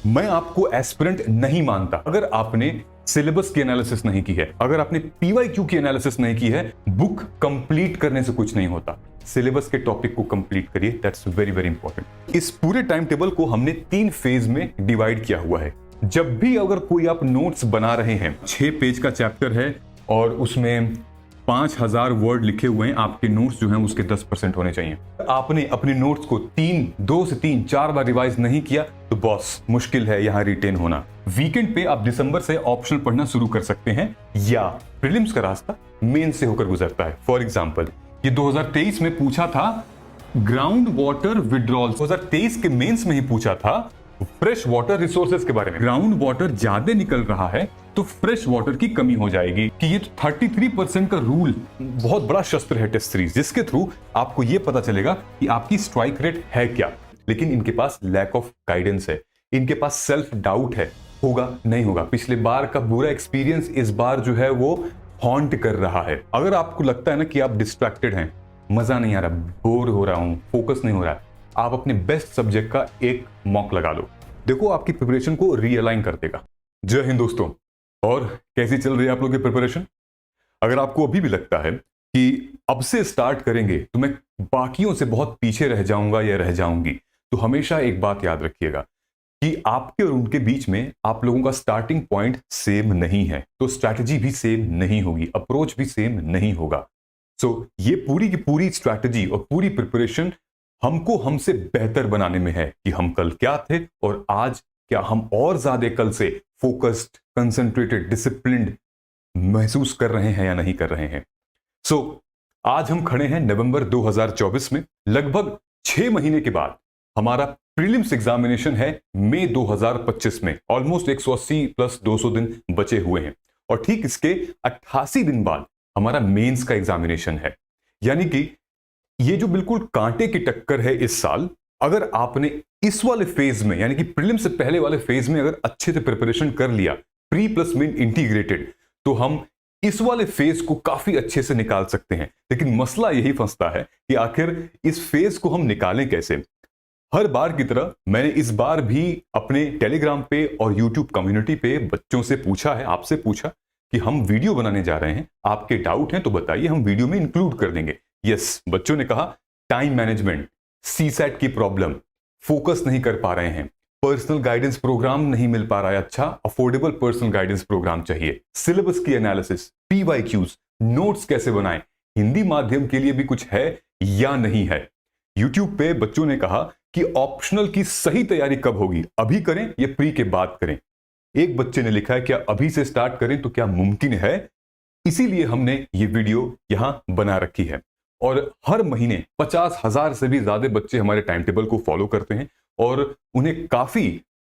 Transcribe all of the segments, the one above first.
मैं आपको एस्पिरेंट नहीं मानता अगर आपने सिलेबस की एनालिसिस नहीं की है, अगर आपने पीवाईक्यू की एनालिसिस नहीं की है। बुक कंप्लीट करने से कुछ नहीं होता, सिलेबस के टॉपिक को कंप्लीट करिए, दैट्स वेरी वेरी इंपॉर्टेंट। इस पूरे टाइम टेबल को हमने 3 फेज में डिवाइड किया हुआ है। जब भी अगर कोई आप नोट्स बना रहे हैं, 6 पेज का चैप्टर है और उसमें 5000 वर्ड लिखे हुए हैं, आपके नोट्स जो हैं उसके 10% होने चाहिए। आपने अपने नोट्स को 2 से 3 4 बार रिवाइज नहीं किया तो बॉस मुश्किल है यहां रिटेन होना। वीकेंड पे आप दिसंबर से ऑप्शनल पढ़ना शुरू कर सकते हैं या प्रीलिम्स का रास्ता मेन से होकर गुजरता है। फॉर एग्जांपल ये 2023 में पूछा था ग्राउंड वाटर विड्रॉल, 2023 के मेंस में ही पूछा था फ्रेश वाटर रिसोर्सेज के बारे में। ग्राउंड वाटर ज्यादा निकल रहा है तो फ्रेश वाटर की कमी हो जाएगी कि ये 33% का रूल बहुत बड़ा शस्त्र है टेस्ट सीरीज, जिसके थ्रू आपको ये पता चलेगा कि आपकी स्ट्राइक रेट है क्या। लेकिन इनके पास लैक ऑफ गाइडेंस है, इनके पास सेल्फ डाउट है, होगा नहीं होगा। पिछले बार का बुरा एक्सपीरियंस इस बार जो है वो हॉन्ट कर रहा है। अगर आपको लगता है ना कि आप डिस्ट्रैक्टेड हैं, मजा नहीं आ रहा, बोर हो रहा हूं, फोकस नहीं हो रहा है, आप अपने बेस्ट सब्जेक्ट का एक मॉक लगा लो, देखो आपकी प्रिपरेशन को रीअलाइन कर देगा। जय हिंद दोस्तों। और कैसी चल रही है आप लोगों की प्रिपरेशन? अगर आपको अभी भी लगता है कि अब से स्टार्ट करेंगे तो मैं बाकियों से बहुत पीछे रह जाऊंगा या रह जाऊंगी, तो हमेशा एक बात याद रखिएगा कि आपके और उनके बीच में आप लोगों का स्टार्टिंग पॉइंट सेम नहीं है, तो स्ट्रैटेजी भी सेम नहीं होगी, अप्रोच भी सेम नहीं होगा। सो ये पूरी की पूरी स्ट्रैटेजी और पूरी प्रिपरेशन हमको हमसे बेहतर बनाने में है कि हम कल क्या थे और आज क्या हम और ज्यादा कल से फोकस्ड, कंसंट्रेटेड, डिसिप्लिन्ड महसूस कर रहे हैं या नहीं कर रहे हैं। सो आज हम खड़े हैं नवंबर 2024 में, लगभग 6 महीने के बाद हमारा प्रीलिम्स एग्जामिनेशन है मई 2025 में। ऑलमोस्ट 180 प्लस 200 दिन बचे हुए हैं और ठीक इसके 88 दिन बाद हमारा मेंस का एग्जामिनेशन है। यानी कि ये जो बिल्कुल कांटे की टक्कर है इस साल, अगर आपने इस वाले फेज में यानी कि प्रीलिम से पहले वाले फेज में अगर अच्छे से प्रिपरेशन कर लिया, प्री प्लस मेन इंटीग्रेटेड, तो हम इस वाले फेज को काफी अच्छे से निकाल सकते हैं। लेकिन मसला यही फंसता है कि आखिर इस फेज को हम निकालें कैसे। हर बार की तरह मैंने इस बार भी अपने टेलीग्राम पे और यूट्यूब कम्युनिटी पे बच्चों से पूछा है, आपसे पूछा कि हम वीडियो बनाने जा रहे हैं, आपके डाउट हैं तो बताइए, हम वीडियो में इंक्लूड कर देंगे। यस, बच्चों ने कहा टाइम मैनेजमेंट, सीसैट की प्रॉब्लम, फोकस नहीं कर पा रहे हैं, पर्सनल गाइडेंस प्रोग्राम नहीं मिल पा रहा है, अच्छा अफोर्डेबल पर्सनल गाइडेंस प्रोग्राम चाहिए, सिलेबस की एनालिसिस, पीवाईक्यूज, नोट्स कैसे बनाएं, हिंदी माध्यम के लिए भी कुछ है या नहीं है। यूट्यूब पे बच्चों ने कहा कि ऑप्शनल की सही तैयारी कब होगी, अभी करें या प्री के बाद करें। एक बच्चे ने लिखा है क्या अभी से स्टार्ट करें तो क्या मुमकिन है? इसीलिए हमने ये वीडियो यहां बना रखी है। और हर महीने 50,000 से भी ज्यादा बच्चे हमारे टाइम टेबल को फॉलो करते हैं और उन्हें काफी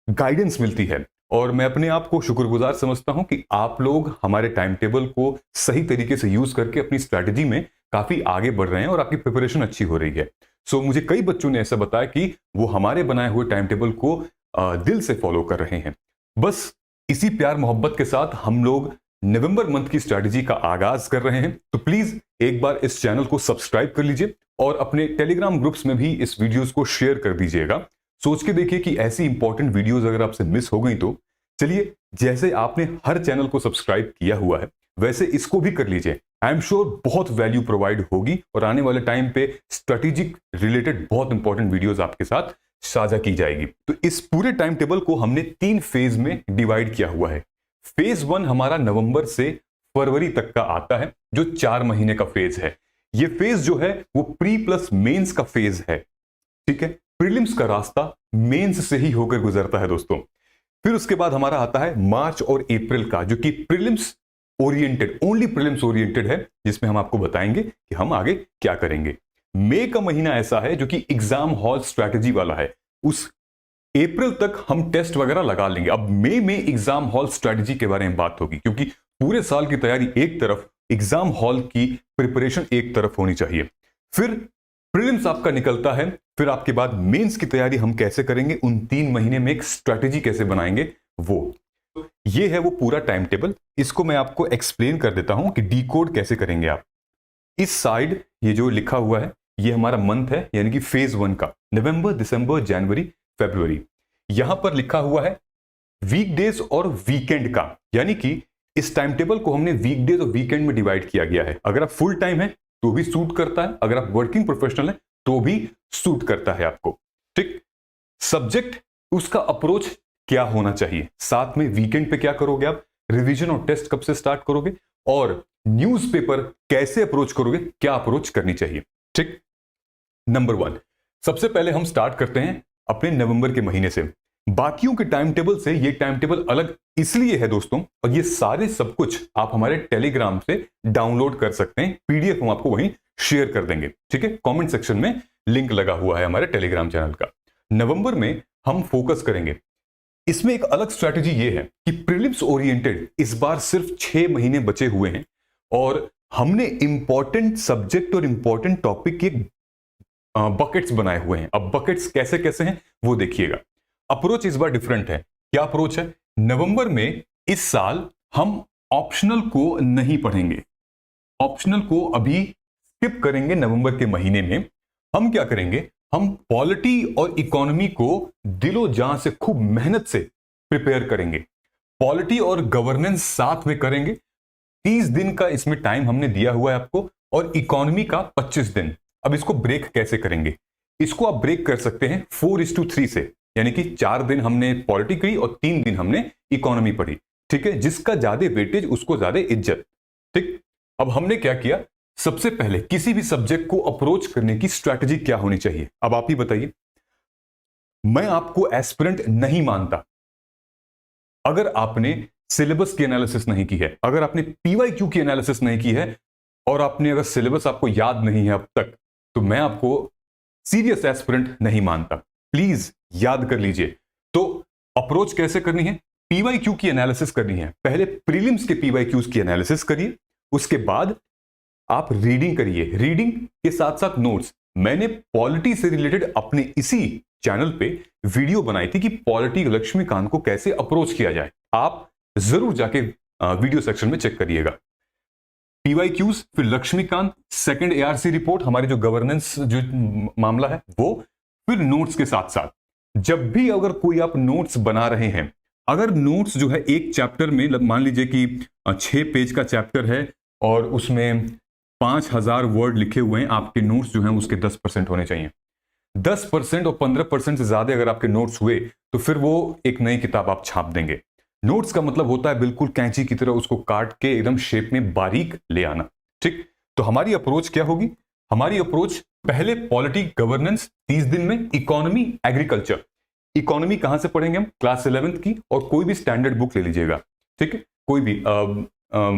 गाइडेंस मिलती है। और मैं अपने आप को शुक्रगुजार समझता हूं कि आप लोग हमारे टाइम टेबल को सही तरीके से यूज करके अपनी स्ट्रैटेजी में काफी आगे बढ़ रहे हैं और आपकी प्रिपरेशन अच्छी हो रही है। सो मुझे कई बच्चों ने ऐसा बताया कि वो हमारे बनाए हुए टाइम टेबल को दिल से फॉलो कर रहे हैं। बस इसी प्यार मोहब्बत के साथ हम लोग नवंबर मंथ की स्ट्रैटेजी का आगाज कर रहे हैं। तो प्लीज एक बार इस चैनल को सब्सक्राइब कर लीजिए और अपने टेलीग्राम ग्रुप्स में भी इस वीडियोस को शेयर कर दीजिएगा। सोच के देखिए कि ऐसी इंपॉर्टेंट वीडियोस अगर आपसे मिस हो गई तो चलिए, जैसे आपने हर चैनल को सब्सक्राइब किया हुआ है वैसे इसको भी कर लीजिए। आई एम श्योर बहुत वैल्यू प्रोवाइड होगी और आने वाले टाइम पे स्ट्रेटेजिक रिलेटेड बहुत इंपॉर्टेंट वीडियोस आपके साथ साझा की जाएगी। तो इस पूरे टाइम टेबल को हमने 3 फेज में डिवाइड किया हुआ है। फेज 1 हमारा नवंबर से फरवरी तक का आता है, जो 4 महीने का फेज है। ये फेज जो है वो प्री प्लस मेंस का फेज है, ठीक है। प्रीलिम्स का रास्ता मेंस से ही होकर गुजरता है दोस्तों। फिर उसके बाद हमारा आता है मार्च और अप्रैल का, जो कि prelims oriented, only prelims oriented है, जिसमें हम आपको बताएंगे कि हम आगे क्या करेंगे। मई का महीना ऐसा है जो कि एग्जाम हॉल स्ट्रैटेजी वाला है। उस अप्रैल तक हम टेस्ट वगैरह लगा लेंगे। अब मई में एग्जाम हॉल स्ट्रैटेजी के बारे में बात होगी, क्योंकि पूरे साल की तैयारी एक तरफ, एग्जाम हॉल की प्रिपरेशन एक तरफ होनी चाहिए। फिर प्रीलिम्स आपका निकलता है, फिर आपके बाद मेंस की तैयारी हम कैसे करेंगे, उन 3 महीने में एक स्ट्रैटेजी कैसे बनाएंगे, वो ये है वो पूरा टाइम टेबल। इसको मैं आपको एक्सप्लेन कर देता हूं कि डीकोड कैसे करेंगे आप। इस साइड ये जो लिखा हुआ है ये हमारा मंथ है, यानी कि फेज 1 का, नवंबर, दिसंबर, जनवरी, फरवरी। यहां पर लिखा हुआ है वीकडेज और वीकेंड का, यानी कि इस टाइम टेबल को हमने वीकडेज और वीकेंड में डिवाइड किया गया है। अगर आप फुल टाइम है तो भी सूट करता है, अगर आप वर्किंग प्रोफेशनल है तो भी सूट करता है आपको। ठीक, सब्जेक्ट, उसका अप्रोच क्या होना चाहिए, साथ में वीकेंड पे क्या करोगे आप, रिवीजन और टेस्ट कब से स्टार्ट करोगे, और न्यूज़पेपर कैसे अप्रोच करोगे, क्या अप्रोच करनी चाहिए। ठीक, नंबर 1, सबसे पहले हम स्टार्ट करते हैं अपने नवंबर के महीने से। बाकियों के टाइम टेबल से ये टाइम टेबल अलग इसलिए है दोस्तों, और ये सारे सब कुछ आप हमारे टेलीग्राम से डाउनलोड कर सकते हैं, पीडीएफ हम आपको वहीं शेयर कर देंगे। ठीक है, कमेंट सेक्शन में लिंक लगा हुआ है हमारे टेलीग्राम चैनल का। नवंबर में हम फोकस करेंगे, इसमें एक अलग स्ट्रैटेजी ये है कि प्रीलिम्स ओरिएंटेड इस बार सिर्फ 6 महीने बचे हुए हैं और हमने इंपॉर्टेंट सब्जेक्ट और इंपॉर्टेंट टॉपिक के बकेट्स बनाए हुए हैं। अब बकेट्स कैसे कैसे हैं वो देखिएगा। अप्रोच इस बार डिफरेंट है। क्या अप्रोच है, नवंबर में इस साल हम ऑप्शनल को नहीं पढ़ेंगे, ऑप्शनल को अभी स्किप करेंगे। नवंबर के महीने में हम क्या करेंगे, हम पॉलिटी और इकोनॉमी को दिलो जान से खूब मेहनत से प्रिपेयर करेंगे। पॉलिटी और गवर्नेंस साथ में करेंगे, 30 दिन का इसमें टाइम हमने दिया हुआ है आपको, और इकोनॉमी का 25 दिन। अब इसको ब्रेक कैसे करेंगे, इसको आप ब्रेक कर सकते हैं 4:3 से, यानी कि 4 दिन हमने पॉलिटी करी और 3 दिन हमने इकोनॉमी पढ़ी। ठीक है, जिसका ज्यादा वेटेज उसको ज्यादा इज्जत। ठीक, अब हमने क्या किया, सबसे पहले किसी भी सब्जेक्ट को अप्रोच करने की स्ट्रैटेजी क्या होनी चाहिए, अब आप ही बताइए। मैं आपको एस्पिरेंट नहीं मानता अगर आपने सिलेबस की एनालिसिस नहीं की है, अगर आपने पीवाईक्यू की एनालिसिस नहीं की है, और आपने अगर सिलेबस आपको याद नहीं है अब तक, तो मैं आपको सीरियस एस्पिरेंट नहीं मानता। प्लीज याद कर लीजिए। तो अप्रोच कैसे करनी है, पीवाईक्यू की एनालिसिस करनी है। पहले प्रीलिम्स के पीवाईक्यूज की एनालिसिस करिए, उसके बाद आप रीडिंग करिए, रीडिंग के साथ साथ नोट्स। मैंने पॉलिटी से रिलेटेड अपने इसी चैनल पे वीडियो बनाई थी कि पॉलिटी लक्ष्मीकांत को कैसे अप्रोच किया जाए, आप जरूर जाके वीडियो सेक्शन में चेक करिएगा। पीवाईक्यूज, फिर लक्ष्मीकांत, सेकंड एआरसी रिपोर्ट, हमारी जो गवर्नेंस जो मामला है वो, फिर नोट्स के साथ साथ जब भी अगर कोई आप नोट्स बना रहे हैं, अगर नोट्स जो है एक चैप्टर में, मान लीजिए कि 6 पेज का चैप्टर है और उसमें 5000 वर्ड लिखे हुए हैं, आपके नोट्स जो हैं उसके 10% होने चाहिए। 10% और 15% से ज्यादा अगर आपके नोट्स हुए तो फिर वो एक नई किताब आप छाप देंगे। नोट्स का मतलब होता है बिल्कुल कैंची की तरह उसको काट के एकदम शेप में बारीक ले आना। ठीक, तो हमारी अप्रोच क्या होगी, हमारी अप्रोच पहले पॉलिटी गवर्नेंस 30 दिन में, इकोनॉमी एग्रीकल्चर। इकोनॉमी कहां से पढ़ेंगे हम, क्लास 11th की, और कोई भी स्टैंडर्ड बुक ले लीजिएगा। ठीक है, कोई भी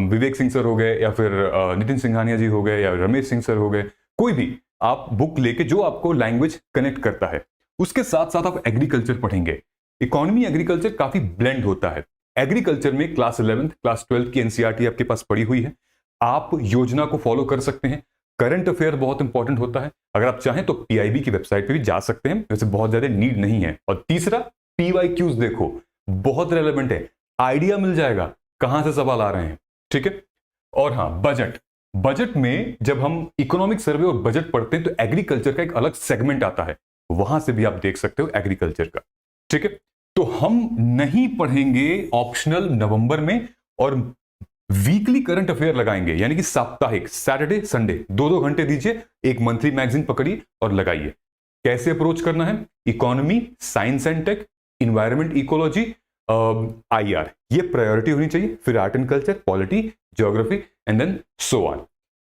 विवेक सिंह सर हो गए, या फिर नितिन सिंघानिया जी हो गए, या रमेश सिंह सर हो गए, कोई भी आप बुक लेके जो आपको लैंग्वेज कनेक्ट करता है। उसके साथ साथ आप एग्रीकल्चर पढ़ेंगे। इकोनॉमी एग्रीकल्चर काफी ब्लेंड होता है। एग्रीकल्चर में क्लास 11th क्लास 12 की एनसीईआरटी आपके पास पड़ी हुई है, आप योजना को फॉलो कर सकते हैं। करंट अफेयर बहुत इंपॉर्टेंट होता है, अगर आप चाहें तो पीआईबी की वेबसाइट पे भी जा सकते हैं, वैसे बहुत ज्यादा नीड नहीं है। और तीसरा, पीवाईक्यूज देखो, बहुत रेलेवेंट है, आइडिया मिल जाएगा कहां से सवाल आ रहे हैं। ठीक है, और हाँ, बजट। बजट में जब हम इकोनॉमिक सर्वे और बजट पढ़ते हैं तो एग्रीकल्चर का एक अलग सेगमेंट आता है, वहां से भी आप देख सकते हो एग्रीकल्चर का। ठीक है, तो हम नहीं पढ़ेंगे ऑप्शनल नवंबर में, और वीकली करंट अफेयर लगाएंगे, यानी कि साप्ताहिक, सैटरडे संडे 2-2 घंटे दीजिए, एक मंथली मैगजीन पकड़िए और लगाइए। कैसे अप्रोच करना है, economy, science and tech, environment ecology, IR, ये प्रायोरिटी होनी चाहिए। फिर art and culture, polity, geography, and then so on.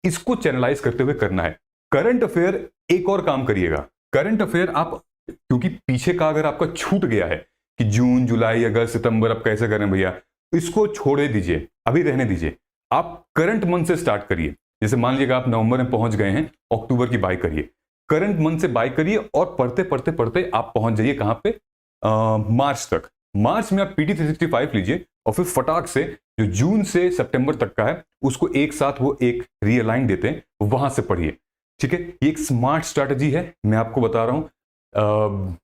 इसको चैनलाइज करते हुए करना है। करंट अफेयर एक और काम करिएगा, करंट अफेयर आप, क्योंकि पीछे का अगर आपका छूट गया है कि जून, जुलाई, अगस्त, सितंबर, आप कैसे करें भैया, इसको छोड़े दीजिए, अभी रहने दीजिए। आप करंट मंथ से स्टार्ट करिए। जैसे मान लीजिएगा आप नवंबर में पहुंच गए हैं, अक्टूबर की बाय करिए, करंट मंथ से बाय करिए, और पढ़ते पढ़ते पढ़ते आप पहुंच जाइए कहां पे, मार्च तक। मार्च में आप पीटी 365 लीजिए, और फिर फटाक से जो जून से सितंबर तक का है उसको एक साथ वो एक रीअलाइन देते हैं, वहां से पढ़िए। ठीक है, ये एक स्मार्ट स्ट्रैटेजी है, मैं आपको बता रहा हूं।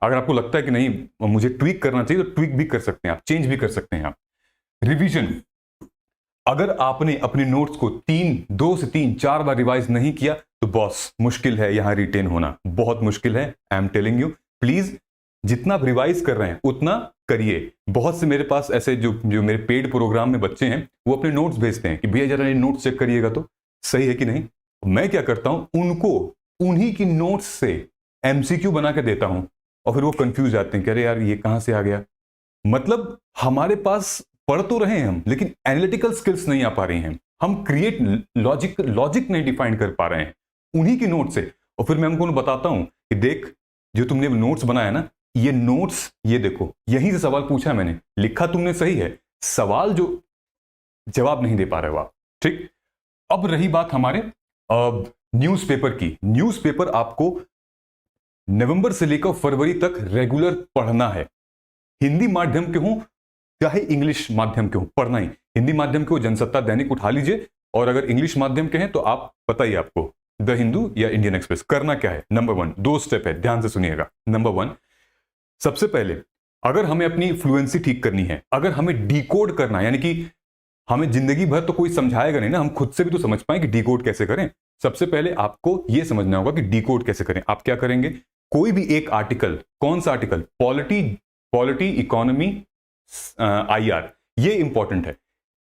अगर आपको लगता है कि नहीं मुझे ट्वीक करना चाहिए तो ट्वीक भी कर सकते हैं आप, चेंज भी कर सकते हैं आप। रिवीजन, अगर आपने अपने नोट्स को 2 से 3-4 बार रिवाइज नहीं किया तो बॉस मुश्किल है यहां रिटेन होना, बहुत मुश्किल है। I am telling you, please जितना आप रिवाइज कर रहे हैं उतना करिए। बहुत से मेरे पास ऐसे जो जो मेरे पेड प्रोग्राम में बच्चे हैं, वो अपने नोट्स भेजते हैं कि भैया जरा ये नोट्स चेक करिएगा तो सही है कि नहीं। मैं क्या करता हूं, उनको उन्हीं की नोट्स से एमसीक्यू बना के देता हूं, और फिर वो कंफ्यूज जाते हैं कि अरे यार ये कहां से आ गया। मतलब हमारे पास पढ़ तो रहे हैं हम, लेकिन एनालिटिकल स्किल्स नहीं आ पा रही हैं, हम क्रिएट लॉजिक नहीं डिफाइन कर पा रहे हैं उन्हीं की नोट से। और फिर मैं उनको बताता हूं कि देख, जो तुमने नोट्स बनाया ना, ये नोट्स, ये देखो यहीं से सवाल पूछा है मैंने, लिखा तुमने सही है, सवाल जो जवाब नहीं दे पा रहे हो आप। ठीक, अब रही बात हमारे न्यूज़पेपर की। न्यूज़पेपर आपको नवंबर से लेकर फरवरी तक रेगुलर पढ़ना है। हिंदी माध्यम के हो चाहे इंग्लिश माध्यम के हो, पढ़ना ही। हिंदी माध्यम के हो जनसत्ता दैनिक उठा लीजिए, और अगर इंग्लिश माध्यम के हैं तो आप पता ही आपको द हिंदू या इंडियन एक्सप्रेस। करना क्या है, नंबर 1, 2 स्टेप है, ध्यान से सुनिएगा। नंबर 1, सबसे पहले अगर हमें अपनी फ्लुएंसी ठीक करनी है, अगर हमें डिकोड करना है, यानी कि हमें जिंदगी भर तो कोई समझाएगा नहीं ना, हम खुद से भी तो समझ पाए कि डिकोड कैसे करें। सबसे पहले आपको यह समझना होगा कि डिकोड कैसे करें। आप क्या करेंगे, कोई भी एक आर्टिकल, कौन सा आर्टिकल, पॉलिटी, इकोनॉमी, IR, ये इंपॉर्टेंट है।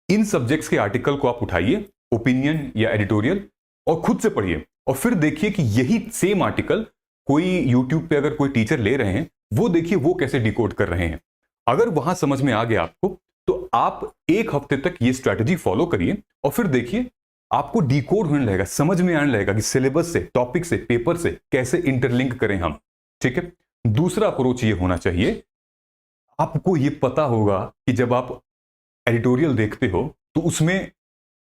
इन सब्जेक्ट्स के आर्टिकल को आप उठाइए, ओपिनियन या एडिटोरियल, और खुद से पढ़िए, और फिर देखिए कि यही सेम आर्टिकल कोई यूट्यूब पे अगर कोई टीचर ले रहे हैं, वो देखिए वो कैसे डिकोड कर रहे हैं। अगर वहां समझ में आ गया आपको, तो आप एक हफ्ते तक ये स्ट्रैटेजी फॉलो करिए, और फिर देखिए आपको डिकोड होने लगेगा, समझ में आने लगेगा कि सिलेबस से, टॉपिक से, पेपर से कैसे इंटरलिंक करें हम। ठीक है। दूसरा अप्रोच ये होना चाहिए, आपको ये पता होगा कि जब आप एडिटोरियल देखते हो तो उसमें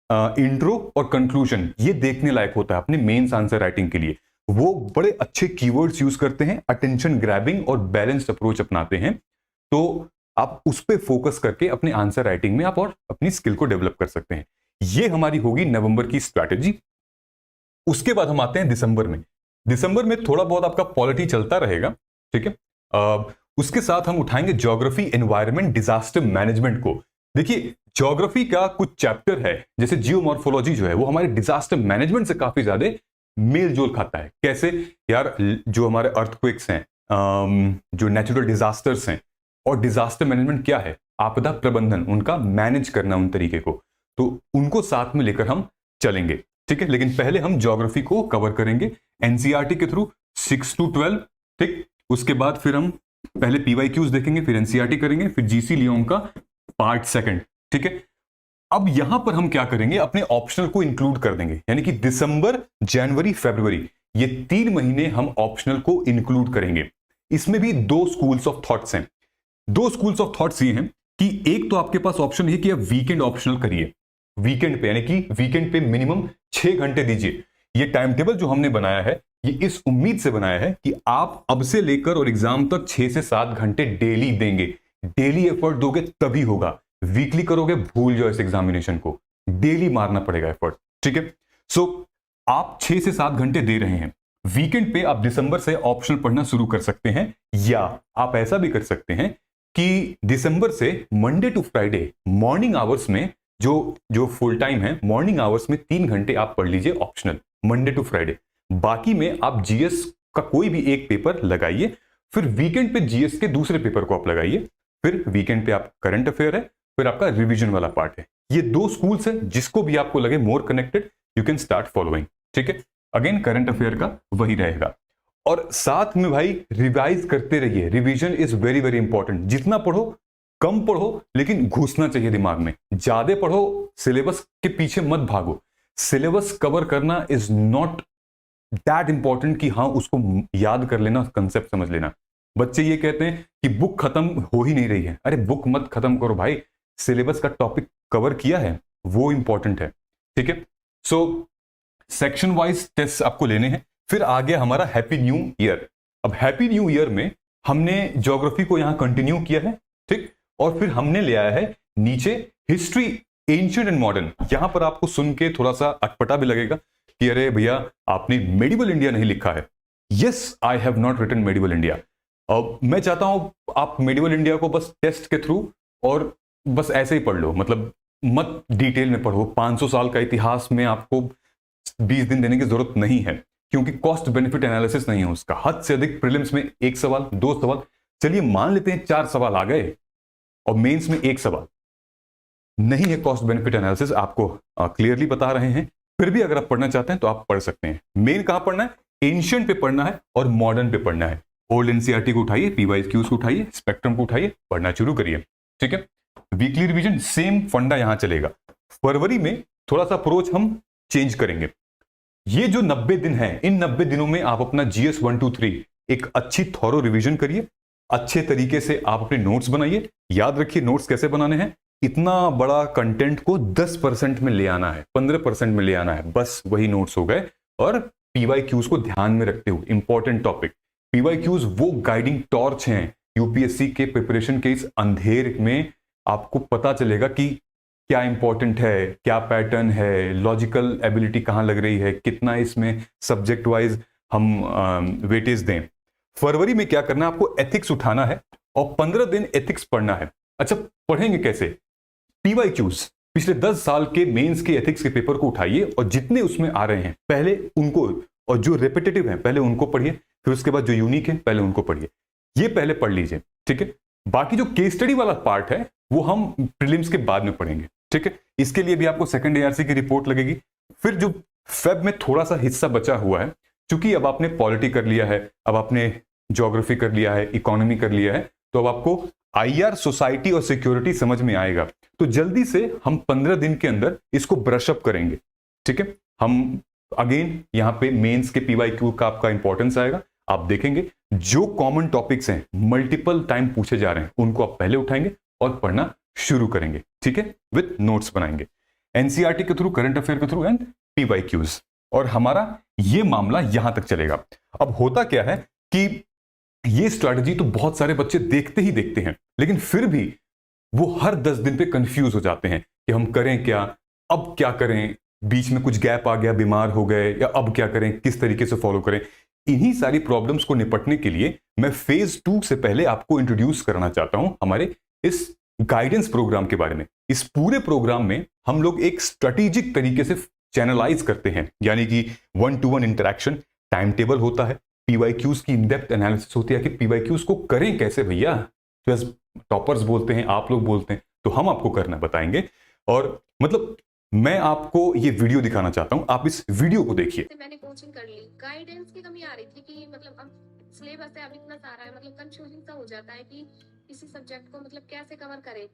इंट्रो और कंक्लूजन ये देखने लायक होता है अपने मेंस आंसर राइटिंग के लिए। वो बड़े अच्छे कीवर्ड्स यूज करते हैं, अटेंशन ग्रैबिंग और बैलेंस्ड अप्रोच अपनाते हैं। तो आप उस पर फोकस करके अपने आंसर राइटिंग में आप और अपनी स्किल को डेवलप कर सकते हैं। ये हमारी होगी नवंबर की स्ट्रैटेजी। उसके बाद हम आते हैं दिसंबर में। दिसंबर में थोड़ा बहुत आपका पॉलिटी चलता रहेगा, ठीक है। उसके साथ हम उठाएंगे ज्योग्राफी, एनवायरनमेंट, डिजास्टर मैनेजमेंट को। देखिए ज्योग्राफी का कुछ चैप्टर है, जैसे जियोमॉर्फोलॉजी जो है, वो हमारे डिजास्टर मैनेजमेंट से काफी ज्यादा मेल जोल खाता है। कैसे यार, जो हमारे अर्थक्वेक्स हैं, जो नेचुरल डिजास्टर्स हैं, और डिजास्टर मैनेजमेंट क्या है, आपदा प्रबंधन, उनका मैनेज करना उन तरीके को, तो उनको साथ में लेकर हम चलेंगे। ठीक है, लेकिन पहले हम ज्योग्राफी को कवर करेंगे एनसीईआरटी के थ्रू 6 to 12। ठीक, उसके बाद फिर हम पहले पीवाईक्यूज देखेंगे, फिर एनसीईआरटी करेंगे, फिर जीसी लियोन का पार्ट 2। ठीक है, अब यहां पर हम क्या करेंगे, अपने ऑप्शनल को इंक्लूड कर देंगे, यानी कि दिसंबर, जनवरी, फरवरी, ये 3 महीने हम ऑप्शनल को इंक्लूड करेंगे। इसमें भी 2 स्कूल्स ऑफ थॉट्स हैं। 2 स्कूल्स ऑफ थॉट्स ये हैं कि एक तो आपके पास ऑप्शन है कि आप वीकेंड ऑप्शनल करिए, वीकेंड पे, यानी कि वीकेंड पे मिनिमम 6 घंटे दीजिए। ये टाइम टेबल जो हमने बनाया है, ये इस उम्मीद से बनाया है कि आप अब से लेकर और एग्जाम तक 6 से 7 घंटे डेली देंगे। डेली एफर्ट दोगे तभी होगा, वीकली करोगे भूल जाओ इस एग्जामिनेशन को, डेली मारना पड़ेगा एफर्ट। ठीक है, सो आप 6 से 7 घंटे दे रहे हैं। वीकेंड पे आप दिसंबर से ऑप्शनल पढ़ना शुरू कर सकते हैं, या आप ऐसा भी कर सकते हैं कि दिसंबर से Monday to Friday morning hours में, जो फुल टाइम है, मॉर्निंग आवर्स में 3 घंटे आप पढ़ लीजिए ऑप्शनल, मंडे टू फ्राइडे। बाकी में आप जीएस का कोई भी एक पेपर लगाइए, फिर वीकेंड पे जीएस के दूसरे पेपर को आप लगाइए, फिर वीकेंड पे आप करंट अफेयर है, फिर आपका रिवीजन वाला पार्ट है। ये 2 स्कूल्स है, जिसको भी आपको लगे more connected, you can start following. ठीक है, अगेन करंट अफेयर का वही रहेगा, और साथ में भाई रिवाइज करते रहिए। Revision is very very important. जितना पढ़ो, कम पढ़ो, लेकिन घुसना चाहिए दिमाग में। ज्यादा पढ़ो, सिलेबस के पीछे मत भागो। सिलेबस कवर करना इज नॉट दैट इंपॉर्टेंट कि हाँ उसको याद कर लेना, कंसेप्ट समझ लेना। बच्चे ये कहते हैं कि बुक खत्म हो ही नहीं रही है। अरे बुक मत खत्म करो भाई, सिलेबस का टॉपिक कवर किया है, वो इंपॉर्टेंट है। ठीक है, सो सेक्शन वाइज टेस्ट आपको लेने हैं। फिर आ गया हमारा हैप्पी न्यू ईयर। अब हैप्पी न्यू ईयर में हमने ज्योग्राफी को यहां कंटिन्यू किया है, ठीक, और फिर हमने ले आया है नीचे हिस्ट्री, एंशिएंट एंड मॉडर्न। यहां पर आपको सुन के थोड़ा सा अटपटा भी लगेगा कि अरे भैया आपने मेडिवल इंडिया नहीं लिखा है। Yes, I have not written medieval India. अब मैं चाहता हूं आप मेडिवल इंडिया को बस टेस्ट के थ्रू और बस ऐसे ही पढ़ लो, मतलब मत डिटेल में पढ़ो। 500 साल का इतिहास में आपको 20 दिन देने की जरूरत नहीं है, क्योंकि कॉस्ट बेनिफिट एनालिसिस नहीं है उसका। हद से अधिक प्रीलिम्स में 1 सवाल, 2 सवाल, चलिए मान लेते हैं 4 सवाल आ गए और मेंस में 1 सवाल नहीं है। कॉस्ट बेनिफिट एनालिसिस आपको क्लियरली बता रहे हैं, फिर भी अगर आप पढ़ना चाहते हैं तो आप पढ़ सकते हैं। मेन कहां पढ़ना है? एंशिएंट पे पढ़ना है और मॉडर्न पे पढ़ना है। ओल्ड एनसीईआरटी को उठाइए, पीवाईक्यूज को उठाइए, स्पेक्ट्रम को उठाइए, पढ़ना शुरू करिए। ठीक है, वीकली रिवीजन सेम फंडा यहां चलेगा। फरवरी में थोड़ा सा अप्रोच हम चेंज करेंगे। ये जो 90 दिन है, इन 90 दिनों में आप अपना GS 1 2 3 एक अच्छी थॉरो रिवीजन करिए, अच्छे तरीके से आप अपने नोट्स बनाइए। याद रखिए नोट्स कैसे बनाने हैं, इतना बड़ा कंटेंट को 10% में ले आना है, 15% में ले आना है, बस वही नोट्स हो गए। और पीवाईक्यूज को ध्यान में रखते हुए इंपॉर्टेंट टॉपिक, पीवाईक्यूज वो गाइडिंग टॉर्च हैं यूपीएससी के प्रिपरेशन के इस अंधेर में। आपको पता चलेगा कि क्या इंपॉर्टेंट है, क्या पैटर्न है, लॉजिकल एबिलिटी कहां लग रही है, कितना इसमें सब्जेक्ट वाइज हम वेटेज दें। फरवरी में क्या करना है, आपको एथिक्स उठाना है और 15 दिन एथिक्स पढ़ना है। अच्छा, पढ़ेंगे कैसे? पीवाईक्यूज पिछले 10 साल के मेंस के एथिक्स के पेपर को उठाइए और जितने उसमें आ रहे हैं पहले उनको, और जो रिपीटेटिव हैं पहले उनको पढ़िए, फिर उसके बाद जो यूनिक है पहले उनको पढ़िए। ये पहले पढ़ लीजिए, ठीक है। बाकी जो केस स्टडी वाला पार्ट है वो हम प्रीलिम्स के बाद में पढ़ेंगे, ठीक है। इसके लिए भी आपको सेकंड ARC की रिपोर्ट लगेगी। फिर जो फेब में थोड़ा सा हिस्सा बचा हुआ है, क्योंकि अब आपने पॉलिटी कर लिया है, अब आपने ज्योग्राफी कर लिया है, इकोनॉमी कर लिया है, तो अब आपको IR, सोसाइटी और सिक्योरिटी समझ में आएगा। तो जल्दी से हम 15 दिन के अंदर इसको ब्रश अप करेंगे, ठीक है। हम अगेन यहां पे मेंस के PYQ का आपका इंपॉर्टेंस आएगा। आप देखेंगे जो कॉमन टॉपिक्स हैं मल्टीपल टाइम पूछे जा रहे हैं उनको आप पहले उठाएंगे और पढ़ना शुरू करेंगे, ठीक है, विद नोट्स बनाएंगे NCERT के थ्रू, करंट अफेयर के थ्रू एंड PYQs। और हमारा ये मामला यहां तक चलेगा। अब होता क्या है कि ये स्ट्रैटेजी तो बहुत सारे बच्चे देखते ही देखते हैं, लेकिन फिर भी वो हर 10 दिन पे कंफ्यूज हो जाते हैं कि हम करें क्या, अब क्या करें, बीच में कुछ गैप आ गया, बीमार हो गए, या अब क्या करें, किस तरीके से फॉलो करें। इन्हीं सारी प्रॉब्लम्स को निपटने के लिए मैं फेज 2 से पहले आपको इंट्रोड्यूस करना चाहता हूं हमारे इस गाइडेंस प्रोग्राम के बारे में। इस पूरे प्रोग्राम में हम लोग एक स्ट्रेटेजिक तरीके से चैनलाइज करते हैं, यानी कि 1-to-1 इंटरेक्शन, टाइम टेबल होता है, PYQs की इन-डेप्थ एनालिसिस होती है कि PYQs को करें कैसे भैया। तो टॉपर्स बोलते हैं, आप लोग बोलते हैं, तो हम आपको करना बताएंगे। और मतलब मैं आपको ये वीडियो दिखाना चाहता हूं, आप इस वीडियो को देखिए। मैंने कोचिंग कर ली, गाइडेंस की कमी आ रही थी कि मतलब अब सिलेबस है, अब इतना सारा है, मतलब कंफ्यूजिंग सा हो जाता है कि किसी सब्जेक्ट को मतलब कैसे कवर करें।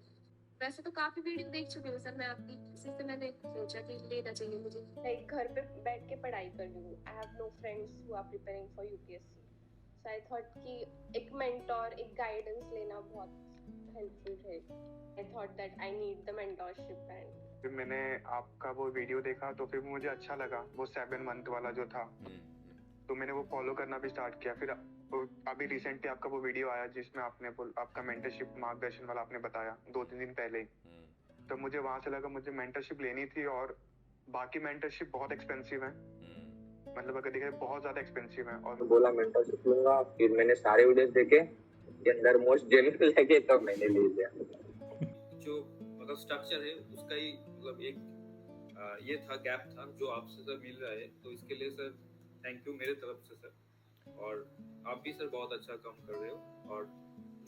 वैसे तो काफी वीडियो देख चुकी हूँ सर मैं आपकी, इसी से मैंने सोचा कि लेना चाहिए मुझे। लाइक घर पे बैठ के पढ़ाई कर लूँ। I have no friends who are preparing for UPSC, so I thought कि एक मेंटोर, एक गाइडेंस लेना बहुत हेल्पफुल है। I thought that I need the mentorship. एंड फिर मैंने आपका वो वीडियो देखा तो फिर मुझे अच्छा लगा, वो 7 मंथ वाला जो था, तो मैंने वो फॉलो करना भी स्टार्ट किया। फिर अभी रिसेंटली आपका वो वीडियो आया जिसमें आपने आपका मेंटरशिप मार्गदर्शन वाला आपने बताया 2-3 दिन पहले ही, तो मुझे वहां से लगा मुझे मेंटरशिप लेनी थी। और बाकी मेंटरशिप बहुत एक्सपेंसिव है, मतलब अगर देखें बहुत ज्यादा एक्सपेंसिव है। और बोला मेंटरशिप लूंगा, फिर मैंने सारे वीडियोस देखे, के अंदर मोस्ट जेन्युइन लगे तो मैंने ले लिया। जो मतलब स्ट्रक्चर है उसका ही मतलब एक ये था, गैप था जो आपसे सर मिल रहा है, तो इसके लिए सर थैंक यू मेरे तरफ से सर। और आप भी सर बहुत अच्छा काम कर रहे हो, और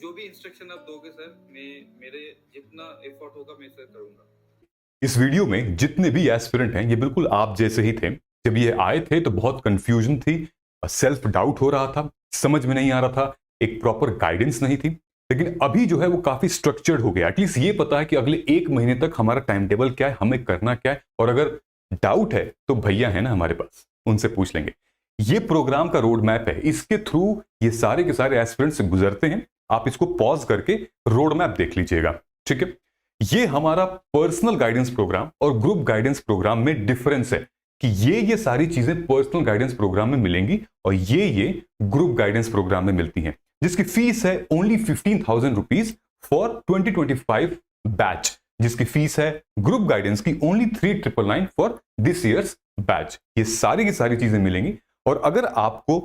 जो भी इंस्ट्रक्शन आप दोगे सर, मैं मेरे जितना एफर्ट होगा मैं सर करूंगा। इस वीडियो में जितने भी एस्पिरेंट हैं ये बिल्कुल आप जैसे ही थे। जब ये आए थे तो बहुत कंफ्यूजन थी, सेल्फ डाउट हो रहा था, समझ में नहीं आ रहा था, एक प्रॉपर गाइडेंस नहीं थी। लेकिन अभी जो है वो काफी स्ट्रक्चर्ड हो गया। एटलीस्ट ये पता है कि अगले 1 महीने तक हमारा टाइम टेबल क्या है, हमें करना क्या है। और अगर डाउट है तो भैया है ना हमारे पास, उनसे पूछ लेंगे। ये प्रोग्राम का रोड मैप है, इसके थ्रू ये सारे के सारे एस्पिरेंट्स गुजरते हैं। आप इसको पॉज करके रोड मैप देख लीजिएगा, ठीक है। ये हमारा पर्सनल गाइडेंस प्रोग्राम और ग्रुप गाइडेंस प्रोग्राम में डिफरेंस है कि ये सारी चीजें पर्सनल गाइडेंस प्रोग्राम में मिलेंगी और ये ग्रुप गाइडेंस प्रोग्राम में मिलती हैं, जिसकी फीस है ओनली 15,000 रुपीज फॉर 2025 बैच, जिसकी फीस है ग्रुप गाइडेंस की only 3,999 for this years batch. ये सारी की सारी चीजें मिलेंगी। और अगर आपको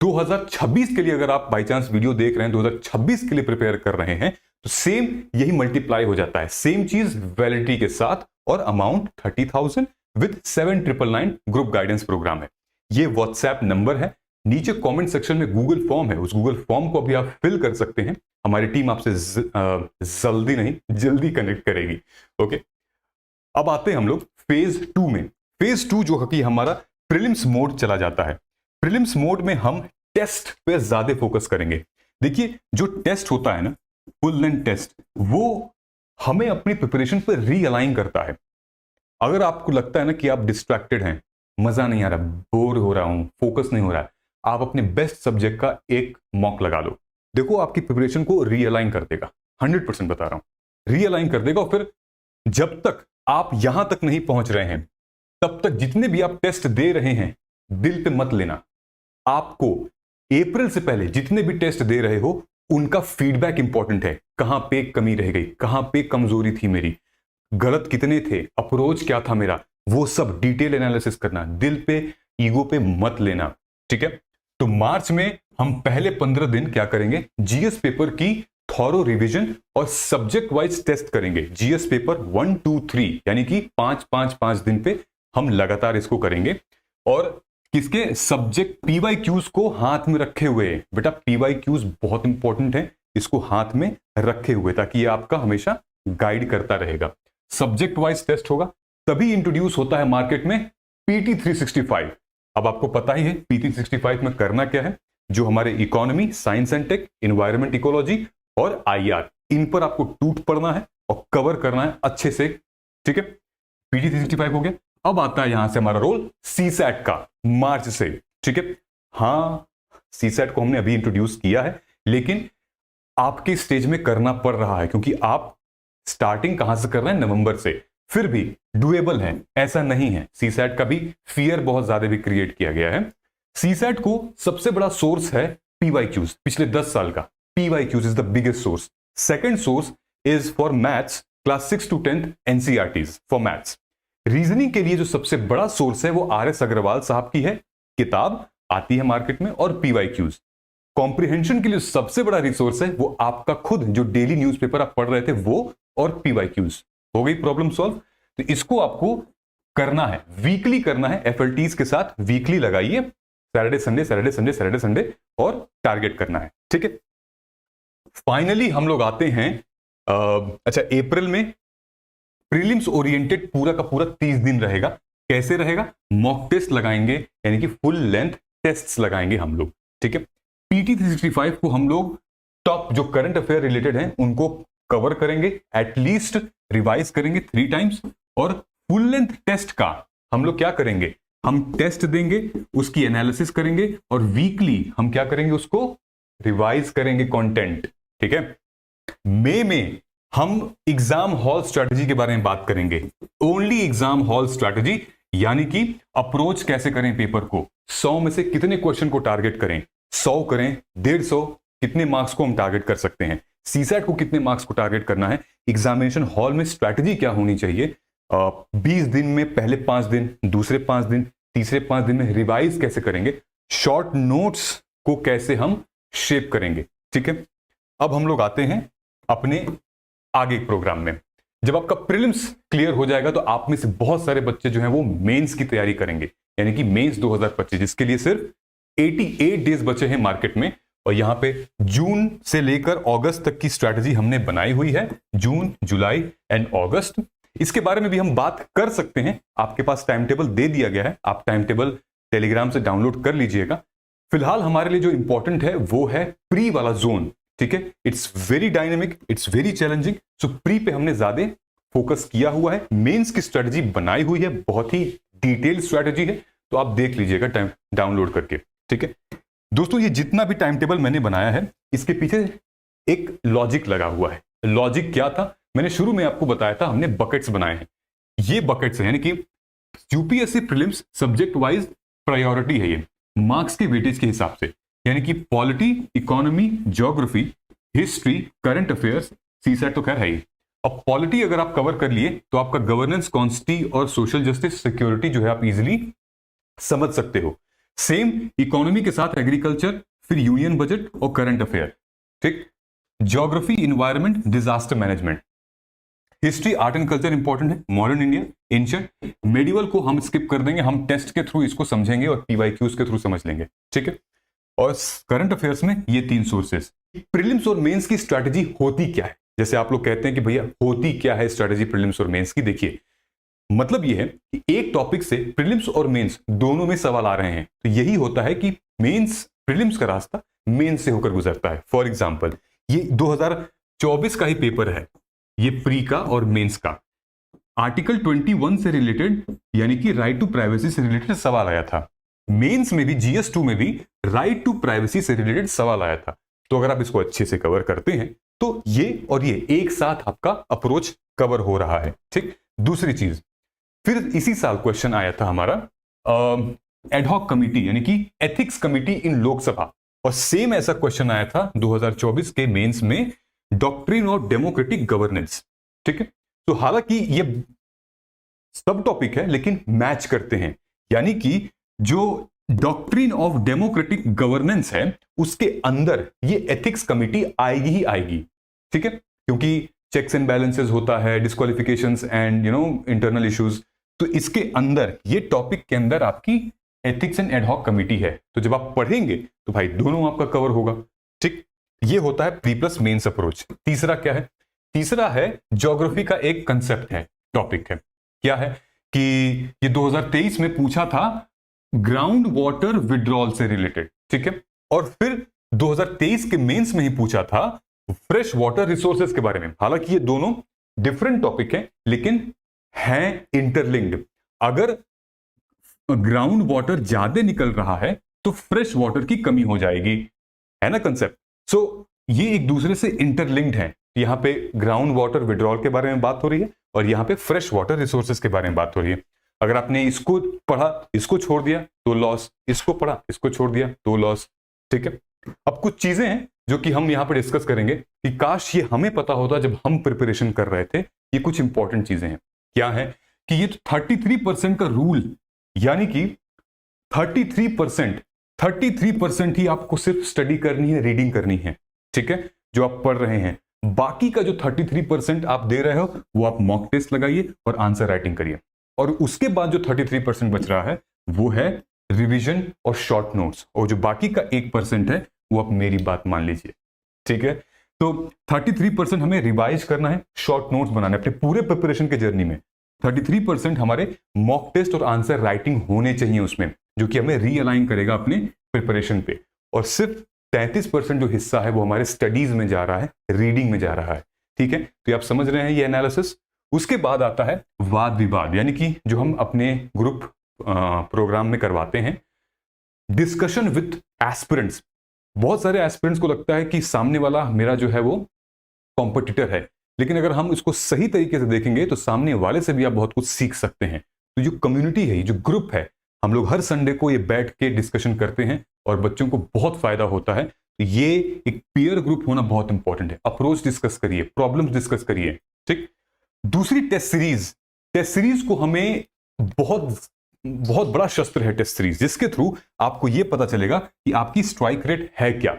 2026 के लिए, अगर आप बाई चांस वीडियो देख रहे हैं 2026 के लिए प्रिपेयर कर रहे हैं, तो सेम यही मल्टीप्लाई हो जाता है, सेम चीज वैलिडिटी के साथ, और amount 30,000 with 7,999 group guidance program है। ये व्हाट्सएप नंबर है, नीचे कमेंट सेक्शन में गूगल फॉर्म है, उस गूगल फॉर्म को भी आप फिल कर सकते हैं। हमारी टीम आपसे जल्दी कनेक्ट करेगी। ओके, अब आते हैं हम लोग फेज 2 में। फेज 2 जो है कि हमारा प्रीलिम्स मोड चला जाता है। प्रीलिम्स मोड में हम टेस्ट पे ज्यादा फोकस करेंगे। देखिए, जो टेस्ट होता है ना, फुल लेंथ टेस्ट, वो हमें अपनी प्रिपरेशन पर रीअलाइन करता है। अगर आपको लगता है ना कि आप डिस्ट्रैक्टेड हैं, मजा नहीं आ रहा, बोर हो रहा हूं, फोकस नहीं हो रहा है, आप अपने बेस्ट सब्जेक्ट का एक मॉक लगा लो। देखो, आपकी प्रिपरेशन को रीअलाइन कर देगा। 100% बता रहा हूं, रीअलाइन कर देगा। और फिर जब तक आप यहां तक नहीं पहुंच रहे हैं, तब तक जितने भी आप टेस्ट दे रहे हैं, दिल पे मत लेना। आपको अप्रैल से पहले जितने भी टेस्ट दे रहे हो, उनका फीडबैक इंपॉर्टेंट है। कहां पे कमी रह गई, कहां पे कमजोरी थी मेरी, गलत कितने थे, अप्रोच क्या था मेरा, वो सब डिटेल एनालिसिस करना। दिल पे, ईगो पे मत लेना, ठीक है। तो मार्च में हम पहले 15 दिन क्या करेंगे, जीएस पेपर की थॉरो रिवीजन और सब्जेक्ट वाइज टेस्ट करेंगे। जीएस पेपर 1, 2, 3 यानी कि 5 दिन पे हम लगातार इसको करेंगे। और किसके, सब्जेक्ट पीवाईक्यूज को हाथ में रखे हुए। बेटा, पीवाईक्यूज बहुत इंपॉर्टेंट है, इसको हाथ में रखे हुए, ताकि ये आपका हमेशा गाइड करता रहेगा। सब्जेक्ट वाइज टेस्ट होगा, तभी इंट्रोड्यूस होता है मार्केट में पीटी 365। अब आपको पता ही है पीटी 365 में करना क्या है। जो हमारे economy, science and tech, environment, ecology और आईआर, इन पर आपको टूट पड़ना है और कवर करना है अच्छे से, ठीक है। पीटी 365 हो गया। अब आता है यहां से हमारा रोल सीसैट का, मार्च से, ठीक है। हाँ, सीसैट को हमने अभी इंट्रोड्यूस किया है, लेकिन आपके स्टेज में करना पड़ रहा है, क्योंकि आप स्टार्टिंग कहां से कर रहे हैं, नवंबर से। फिर भी डुएबल है, ऐसा नहीं है। सीसैट का भी फियर बहुत ज्यादा भी क्रिएट किया गया है। सीसैट को सबसे बड़ा सोर्स है पीवाईक्यूज, पिछले 10 साल का। PYQs is the biggest source. Second source is for maths, class 6 to 10 NCERTs for maths. Reasoning के लिए जो सबसे बड़ा सोर्स है वो आरएस अग्रवाल साहब की है, किताब आती है मार्केट में, और पीवाईक्यूज। कॉम्प्रिहेंशन के लिए सबसे बड़ा रिसोर्स है वो आपका खुद जो डेली न्यूज़पेपर आप पढ़ रहे थे, वो और पीवाईक्यूज। हो गई प्रॉब्लम सॉल्व। तो इसको आपको करना है, वीकली करना है, एफएलटीज के साथ वीकली लगाइए, Saturday Sunday, Saturday Sunday, Saturday Sunday, और टारगेट करना है, ठीक है। फाइनली हम लोग आते हैं अच्छा, अप्रैल में प्रीलिम्स ओरिएंटेड पूरा का पूरा 30 दिन रहेगा। कैसे रहेगा, मॉक टेस्ट लगाएंगे, यानी कि फुल लेंथ टेस्ट्स लगाएंगे हम लोग, ठीक है। पीटी 365 को हम लोग टॉप जो करंट अफेयर रिलेटेड हैं उनको कवर करेंगे, एटलीस्ट रिवाइज करेंगे 3 टाइम्स। और फुल लेंथ टेस्ट का हम लोग क्या करेंगे, हम टेस्ट देंगे, उसकी एनालिसिस करेंगे, और वीकली हम क्या करेंगे, उसको रिवाइज करेंगे कंटेंट, ठीक है। मई में हम एग्जाम हॉल स्ट्रैटेजी के बारे में बात करेंगे। ओनली एग्जाम हॉल स्ट्रैटेजी, यानी कि अप्रोच कैसे करें पेपर को, 100 में से कितने क्वेश्चन को टारगेट करें, 100 करें, 150, कितने मार्क्स को हम टारगेट कर सकते हैं, सीसैट को कितने मार्क्स को टारगेट करना है, एग्जामिनेशन हॉल में स्ट्रैटेजी क्या होनी चाहिए, 20 दिन में पहले 5 दिन, दूसरे 5 दिन, तीसरे 5 दिन में रिवाइज कैसे करेंगे, शॉर्ट नोट्स को कैसे हम शेप करेंगे, ठीक है। अब हम लोग आते हैं अपने आगे प्रोग्राम में। जब आपका प्रीलिम्स क्लियर हो जाएगा तो आप में से बहुत सारे बच्चे जो हैं वो मेंस की तैयारी करेंगे, यानी कि मेंस 2025, जिसके लिए सिर्फ 88 डेज बचे हैं मार्केट में। और यहां पे जून से लेकर अगस्त तक की स्ट्रैटेजी हमने बनाई हुई है, जून, जुलाई एंड अगस्त। इसके बारे में भी हम बात कर सकते हैं, आपके पास टाइम टेबल दे दिया गया है, आप टाइम टेबल टेलीग्राम से डाउनलोड कर लीजिएगा। फिलहाल हमारे लिए जो इंपॉर्टेंट है वो है प्री वाला जोन, ठीक है। It's very dynamic, it's very challenging, so pre पे हमने ज्यादा फोकस किया हुआ है। मेंस की स्ट्रेटजी बनाई हुई है, बहुत ही डिटेल स्ट्रेटजी है, तो आप देख लीजिएगा टाइम डाउनलोड करके, ठीक है। दोस्तों, ये जितना भी टाइम टेबल मैंने बनाया है, इसके पीछे एक लॉजिक लगा हुआ है। लॉजिक क्या था, मैंने शुरू में आपको बताया था, हमने बकेट्स बनाए हैं। ये बकेट्स है, यानी कि UPSC prelims subject wise priority है, ये मार्क्स के वेटेज के हिसाब से, यानी कि polity, economy, geography, history, current affairs, CSAT तो खैर है ही। अब पॉलिटी अगर आप कवर कर लिए तो आपका गवर्नेंस, कॉन्स्टी और सोशल जस्टिस, सिक्योरिटी जो है आप इजीली समझ सकते हो। सेम इकोनॉमी के साथ एग्रीकल्चर, फिर यूनियन बजट और करंट अफेयर, ठीक। Geography, environment, disaster management. History, art and culture important है, मॉडर्न इंडिया, एंशिएंट। मेडिवल को हम स्किप कर देंगे, हम टेस्ट के थ्रू इसको समझेंगे और पीवाईक्यूज के थ्रू समझ लेंगे, ठीक है। और करंट अफेयर्स में ये 3 सोर्सेस। प्रीलिम्स और मेंस की स्ट्रैटेजी होती क्या है, जैसे आप लोग कहते हैं कि भैया होती क्या है स्ट्रैटेजी प्रीलिम्स और मेंस की, देखिए मतलब ये है कि एक टॉपिक से प्रीलिम्स और मेंस दोनों में सवाल आ रहे हैं, तो यही होता है कि मेंस प्रीलिम्स का रास्ता मेंस से होकर गुजरता है। फॉर एग्जांपल ये 2024 का ही पेपर है, ये प्री का और मेंस का। आर्टिकल 21 से रिलेटेड यानी कि राइट टू प्राइवेसी से रिलेटेड सवाल आया था। मेंस में भी GS2 में भी राइट टू प्राइवेसी से रिलेटेड सवाल आया था। तो अगर आप इसको अच्छे से कवर करते हैं तो ये और ये एक साथ आपका अप्रोच कवर हो रहा है, ठीक। दूसरी चीज, फिर इसी साल क्वेश्चन आया था हमारा एडहॉक कमिटी यानी कि एथिक्स कमिटी इन लोकसभा, और सेम ऐसा क्वेश्चन आया था 2024 के मेंस में डॉक्ट्रिन ऑफ डेमोक्रेटिक गवर्नेंस, ठीक है। तो हालांकि ये सब टॉपिक है लेकिन मैच करते हैं, यानी कि जो डॉक्ट्रिन ऑफ डेमोक्रेटिक गवर्नेंस है उसके अंदर ये एथिक्स कमिटी आएगी ही आएगी, ठीक है, क्योंकि चेक्स एंड बैलेंसेस होता है, डिस्क्वालिफिकेशंस एंड इंटरनल इश्यूज, तो इसके अंदर ये टॉपिक के अंदर आपकी एथिक्स एंड एडहॉक कमिटी है। तो जब आप पढ़ेंगे तो भाई दोनों आपका कवर होगा, ठीक। ये होता है प्री प्लस मेंस अप्रोच। तीसरा क्या है? तीसरा है ज्योग्राफी का एक कंसेप्ट है, टॉपिक है, क्या है कि ये 2023 में पूछा था ग्राउंड वाटर विड्रॉल से रिलेटेड, ठीक है, और फिर 2023 के मेंस में ही पूछा था फ्रेश वाटर रिसोर्सेज के बारे में। हालांकि ये दोनों डिफरेंट टॉपिक है लेकिन हैं इंटरलिंक्ड। अगर ग्राउंड वाटर ज्यादा निकल रहा है तो फ्रेश वाटर की कमी हो जाएगी, है ना कंसेप्ट। सो ये एक दूसरे से इंटरलिंक्ड है। यहां पे ग्राउंड वाटर विड्रॉल के बारे में बात हो रही है और यहां पे फ्रेश वाटर रिसोर्सेज के बारे में बात हो रही है। अगर आपने इसको पढ़ा इसको छोड़ दिया तो लॉस, इसको पढ़ा इसको छोड़ दिया तो लॉस, ठीक है। अब कुछ चीजें हैं जो कि हम यहां पर डिस्कस करेंगे कि काश ये हमें पता होता जब हम प्रिपरेशन कर रहे थे। ये कुछ इंपॉर्टेंट चीजें हैं। क्या है कि ये 33% का रूल, यानी कि 33% ही आपको सिर्फ स्टडी करनी है, रीडिंग करनी है, ठीक है, जो आप पढ़ रहे हैं। बाकी का जो 33% आप दे रहे हो वो आप मॉक टेस्ट लगाइए और आंसर राइटिंग करिए, और उसके बाद जो 33% बच रहा है वो है रिवीजन और शॉर्ट नोट्स, और जो बाकी का 1% है वो आप मेरी बात मान लीजिए, ठीक है। तो 33% हमें रिवाइज करना है, शॉर्ट नोट्स बनाना है अपने पूरे प्रिपरेशन के जर्नी में। 33% हमारे मॉक टेस्ट और आंसर राइटिंग होने चाहिए उसमें, जो कि हमें रीअलाइन करेगा अपने प्रिपरेशन पे, और सिर्फ 33% जो हिस्सा है वो हमारे स्टडीज में जा रहा है, रीडिंग में जा रहा है, ठीक है। तो ये आप समझ रहे हैं ये एनालिसिस। उसके बाद आता है वाद विवाद, यानी कि जो हम अपने ग्रुप प्रोग्राम में करवाते हैं, डिस्कशन विथ एस्पिरेंट्स। बहुत सारे एस्पिरेंट्स को लगता है कि सामने वाला मेरा जो है वो कॉम्पिटिटर है, लेकिन अगर हम इसको सही तरीके से देखेंगे तो सामने वाले से भी आप बहुत कुछ सीख सकते हैं। तो जो कम्युनिटी है, जो ग्रुप है, हम लोग हर संडे को ये बैठ के डिस्कशन करते हैं और बच्चों को बहुत फायदा होता है। तो ये एक पीयर ग्रुप होना बहुत इंपॉर्टेंट है। अप्रोच डिस्कस करिए, प्रॉब्लम्स डिस्कस करिए, ठीक। दूसरी टेस्ट सीरीज को हमें बहुत बड़ा शस्त्र है टेस्ट सीरीज, जिसके थ्रू आपको यह पता चलेगा कि आपकी स्ट्राइक रेट है क्या,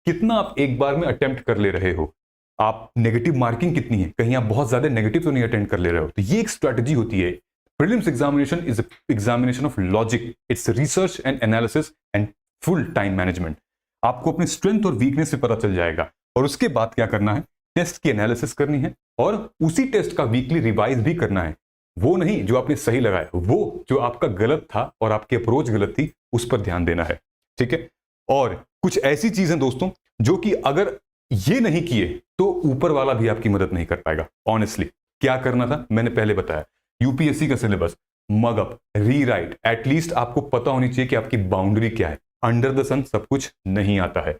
कितना आप एक बार में अटेम्प्ट कर ले रहे हो, आप नेगेटिव मार्किंग कितनी है, कहीं आप बहुत ज्यादा नेगेटिव तो नहीं अटेम्प्ट कर ले रहे हो। तो ये एक स्ट्रैटेजी होती है। Prelims examination is examination of logic, it's research and analysis and full time management. आपको अपने स्ट्रेंथ और वीकनेस से पता चल जाएगा, और उसके बाद क्या करना है, टेस्ट की एनालिसिस करनी है और उसी टेस्ट का वीकली रिवाइज भी करना है। वो नहीं जो आपने सही लगाया, वो जो आपका गलत था और आपकी अप्रोच गलत थी उस पर ध्यान देना है, ठीक है। और कुछ ऐसी चीजें दोस्तों जो कि अगर ये नहीं किए तो ऊपर वाला भी आपकी मदद नहीं कर पाएगा। ऑनेस्टली क्या करना था मैंने पहले बताया, यूपीएससी का सिलेबस मगअप, रीराइट, एटलीस्ट आपको पता होनी चाहिए कि आपकी बाउंड्री क्या है। अंडर द सन सब कुछ नहीं आता है।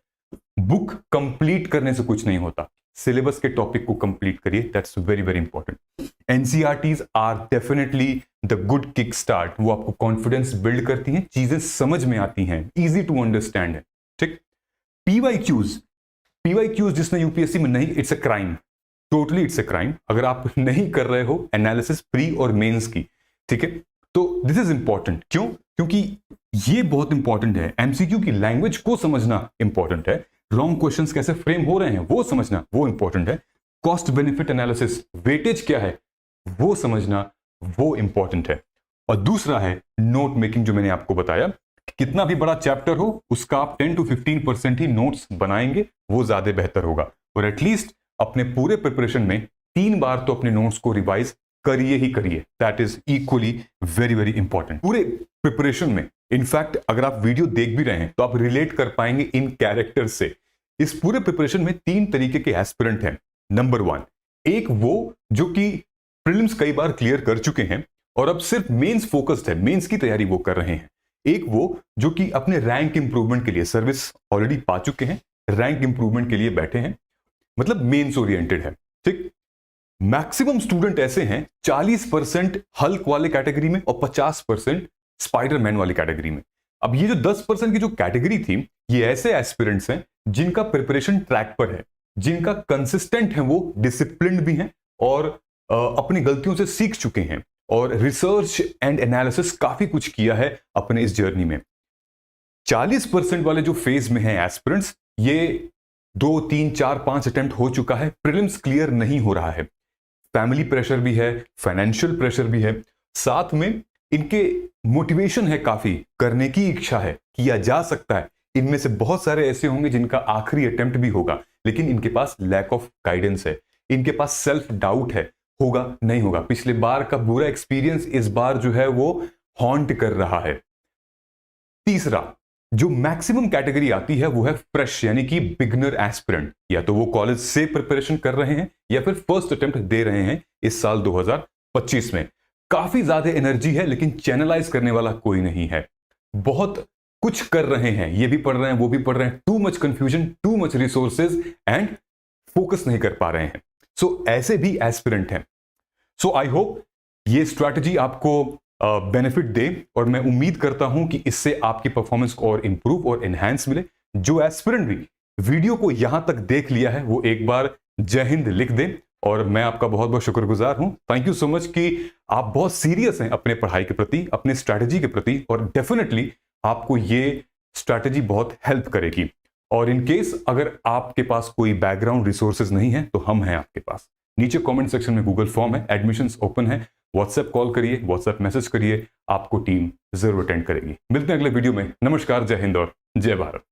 बुक कंप्लीट करने से कुछ नहीं होता, सिलेबस के टॉपिक को कंप्लीट करिए, that's very very important. NCERTs are definitely the good kick start, वो आपको कॉन्फिडेंस बिल्ड करती हैं, चीजें समझ में आती हैं, इजी टू अंडरस्टैंड है, ठीक। पीवाईक्यूज जिसने यूपीएससी में नहीं, it's a crime, totally it's a crime अगर आप नहीं कर रहे हो एनालिसिस प्री और मेंस की, ठीक है। तो दिस इज इंपॉर्टेंट, क्यों? क्योंकि ये बहुत इंपॉर्टेंट है। एमसीक्यू की लैंग्वेज को समझना इंपॉर्टेंट है, रॉन्ग क्वेश्चंस कैसे फ्रेम हो रहे हैं वो समझना वो इंपॉर्टेंट है, कॉस्ट बेनिफिट एनालिसिस, वेटेज क्या है वो समझना वो इंपॉर्टेंट है, और दूसरा है नोट मेकिंग, जो मैंने आपको बताया कितना भी बड़ा चैप्टर हो उसका आप 10 to 15% ही नोट्स बनाएंगे, वो ज्यादा बेहतर होगा। और एटलीस्ट अपने पूरे प्रिपरेशन में 3 बार तो अपने नोट्स को रिवाइज करिए ही करिए। That is equally very very important पूरे प्रिपरेशन में। इनफैक्ट अगर आप वीडियो देख भी रहे हैं तो आप रिलेट कर पाएंगे इन कैरेक्टर से। इस पूरे प्रिपरेशन में 3 तरीके के एस्पिरेंट हैं। नंबर 1, एक वो जो कि प्रीलिम्स कई बार क्लियर कर चुके हैं और अब सिर्फ मेंस फोकस्ड है, मेंस की तैयारी वो कर रहे हैं। एक वो जो कि अपने रैंक इंप्रूवमेंट के लिए सर्विस ऑलरेडी पा चुके हैं, रैंक इंप्रूवमेंट के लिए बैठे हैं, मतलब मेंस ओरिएंटेड है। ठीक, मैक्सिमम स्टूडेंट ऐसे हैं 40% हल्क वाले कैटेगरी में और 50% स्पाइडरमैन वाली कैटेगरी में। अब ये जो 10% की जो कैटेगरी थी, ये ऐसे एस्पिरेंट्स हैं जिनका प्रिपरेशन ट्रैक पर है, जिनका कंसिस्टेंट है, वो डिसिप्लिन्ड भी हैं और अपनी गलतियों से सीख चुके हैं और रिसर्च एंड एनालिसिस काफी कुछ किया है अपने इस जर्नी में। 40% वाले जो फेज में हैं एस्पिरेंट्स, ये 2, 3, 4, 5 अटेम्प्ट हो चुका है, प्रीलिम्स क्लियर नहीं हो रहा है, फैमिली प्रेशर भी है, फाइनेंशियल प्रेशर भी है, साथ में इनके मोटिवेशन है, काफी करने की इच्छा है, किया जा सकता है। इनमें से बहुत सारे ऐसे होंगे जिनका आखिरी अटेम्प्ट भी होगा, लेकिन इनके पास लैक ऑफ गाइडेंस है, इनके पास सेल्फ डाउट है, होगा नहीं होगा, पिछले बार का बुरा एक्सपीरियंस इस बार जो है वो हॉन्ट कर रहा है। तीसरा जो मैक्सिमम कैटेगरी आती है वो है फ्रेश, यानी कि बिगनर एस्पिरेंट। या तो वो कॉलेज से प्रिपरेशन कर रहे हैं या फिर फर्स्ट अटेम्प्ट दे रहे हैं इस साल 2025 में। काफी ज्यादा एनर्जी है लेकिन चैनलाइज करने वाला कोई नहीं है, बहुत कुछ कर रहे हैं, ये भी पढ़ रहे हैं वो भी पढ़ रहे हैं, too much confusion, too much resources and focus नहीं कर पा रहे हैं। सो ऐसे भी एस्पिरेंट हैं। सो आई होप ये स्ट्रैटेजी आपको बेनिफिट दे और मैं उम्मीद करता हूं कि इससे आपकी परफॉर्मेंस को और इंप्रूव और एनहांस मिले। जो एस्पिरेंट भी वीडियो को यहां तक देख लिया है वो एक बार जय हिंद लिख दें और मैं आपका बहुत बहुत शुक्रगुजार हूं। थैंक यू सो मच कि आप बहुत सीरियस हैं अपने पढ़ाई के प्रति, अपने स्ट्रैटेजी के प्रति, और डेफिनेटली आपको ये स्ट्रैटेजी बहुत हेल्प करेगी। और इन केस अगर आपके पास कोई बैकग्राउंड रिसोर्सेज नहीं है तो हम हैं आपके पास। नीचे कमेंट सेक्शन में गूगल फॉर्म है, एडमिशंस ओपन है, व्हाट्सएप कॉल करिए, व्हाट्सएप मैसेज करिए, आपको टीम जरूर अटेंड करेगी। मिलते हैं अगले वीडियो में। नमस्कार, जय हिंद और जय भारत।